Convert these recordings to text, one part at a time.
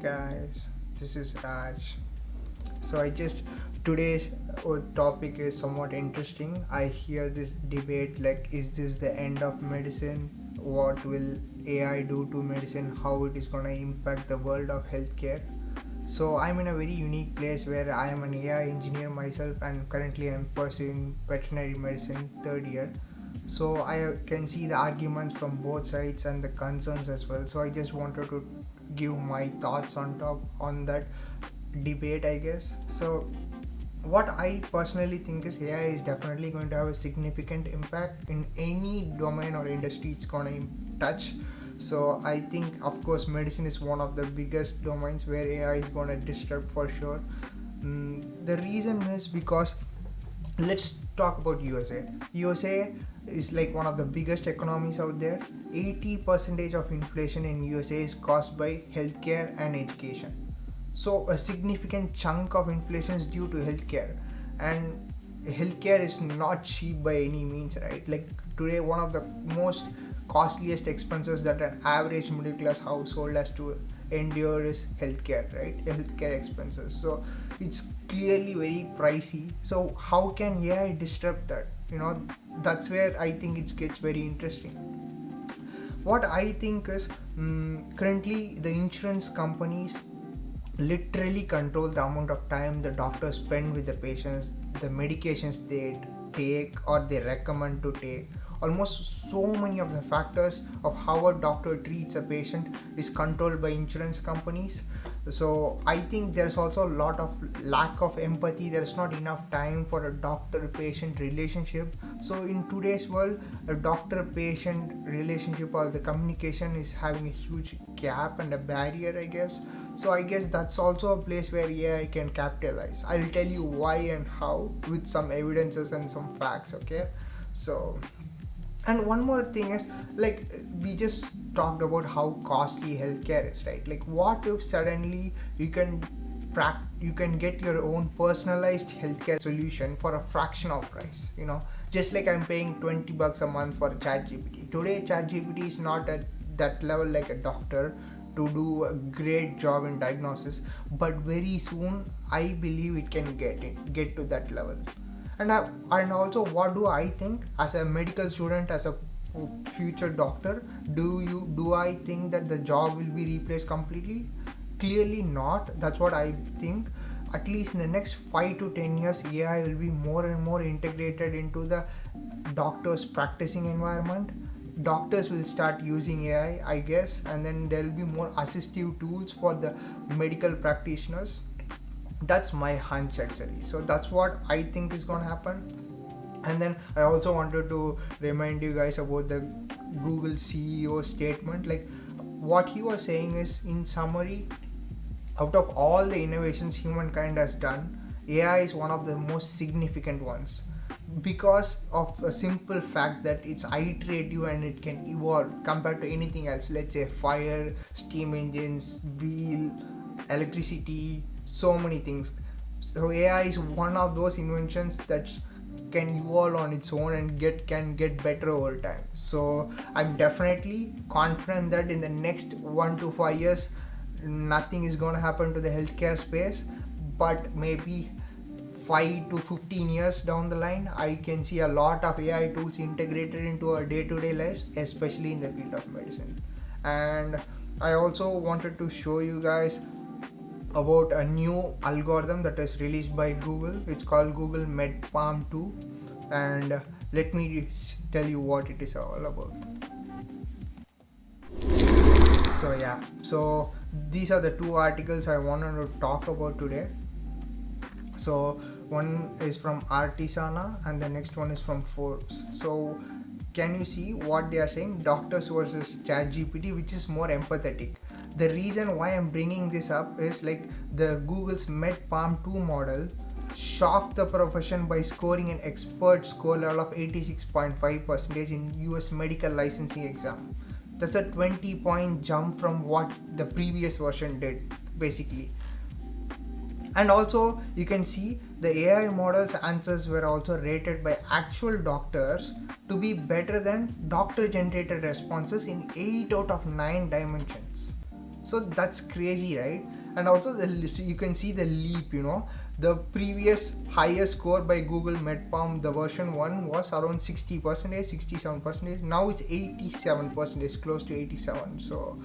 Guys, this is Raj. So I just today's topic is somewhat interesting. I hear this debate like, is this the end of medicine? What will AI do to medicine? How it is gonna impact the world of healthcare? So I'm in a very unique place where I am an AI engineer myself, and currently I'm pursuing veterinary medicine third year. So I can see the arguments from both sides and the concerns as well. So I just wanted to give my thoughts on that debate, I guess. So what I personally think is AI is definitely going to have a significant impact in any domain or industry it's going to touch. So I think, of course, medicine is one of the biggest domains where AI is going to disrupt for sure. The reason is because, let's talk about USA is like one of the biggest economies out there. 80% of inflation in USA is caused by healthcare and education. So a significant chunk of inflation is due to healthcare, and healthcare is not cheap by any means, right? Like today, one of the most costliest expenses that an average middle class household has to endure is healthcare, right? Healthcare expenses. So it's clearly very pricey. So how can AI disrupt that? That's where I think it gets very interesting. What I think is, currently the insurance companies literally control the amount of time the doctors spend with the patients, the medications they take or they recommend to take. Almost so many of the factors of how a doctor treats a patient is controlled by insurance companies. So I think there's also a lot of lack of empathy. There's not enough time for a doctor patient relationship. So in today's world, a doctor patient relationship or the communication is having a huge gap and a barrier, I guess. So I guess that's also a place where AI can capitalize. I'll tell you why and how with some evidences and some facts, okay? So, and one more thing is, like, we just talked about how costly healthcare is, right? Like, what if suddenly you can get your own personalized healthcare solution for a fraction of price? Just like I'm paying $20 a month for ChatGPT. Today ChatGPT is not at that level like a doctor to do a great job in diagnosis, but very soon I believe it can get to that level. And also, what do I think as a medical student, as a future doctor? Do I think that the job will be replaced completely? Clearly not. That's what I think. At least in the next 5 to 10 years, AI will be more and more integrated into the doctor's practicing environment. Doctors will start using AI, I guess, and then there will be more assistive tools for the medical practitioners. That's my hunch actually. So that's what I think is going to happen. And then I also wanted to remind you guys about the Google CEO statement. Like, what he was saying is, in summary, out of all the innovations humankind has done, AI is one of the most significant ones, because of a simple fact that it's iterative and it can evolve compared to anything else. Let's say fire, steam engines, wheel, electricity, so many things. So AI is one of those inventions that can evolve on its own and can get better over time. So I'm definitely confident that in the next 1 to 5 years nothing is going to happen to the healthcare space, but maybe 5 to 15 years down the line, I can see a lot of AI tools integrated into our day-to-day lives, especially in the field of medicine. And I also wanted to show you guys about a new algorithm that is released by Google. It's called Google MedPalm 2, and let me tell you what it is all about. So these are the two articles I wanted to talk about today. So one is from Artisana and the next one is from Forbes. So can you see what they are saying? Doctors versus ChatGPT, which is more empathetic. The reason why I'm bringing this up is, like, the Google's MedPalm 2 model shocked the profession by scoring an expert score level of 86.5% in US medical licensing exam. That's a 20-point jump from what the previous version did, basically. And also you can see the AI model's answers were also rated by actual doctors to be better than doctor generated responses in 8 out of 9 dimensions. So that's crazy, right? And also you can see the leap, the previous highest score by Google MedPalm, the version 1 was around 60%, 67%. Now it's 87%, close to 87. So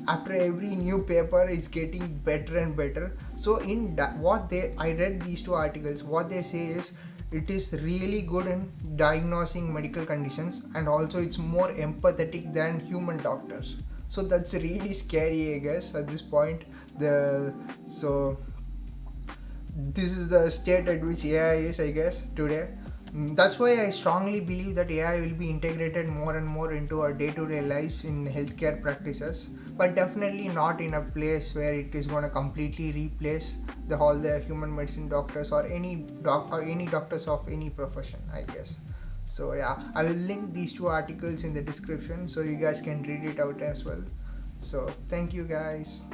after every new paper it's getting better and better. So in what they I read these two articles, what they say is it is really good in diagnosing medical conditions, and also it's more empathetic than human doctors. So that's really scary, I guess, at this point. The so this is the state at which AI is, I guess, today. That's why I strongly believe that AI will be integrated more and more into our day-to-day lives in healthcare practices, but definitely not in a place where it is going to completely replace all the human medicine doctors or any doctors of any profession, I guess. So yeah, I will link these two articles in the description so you guys can read it out as well. So thank you guys.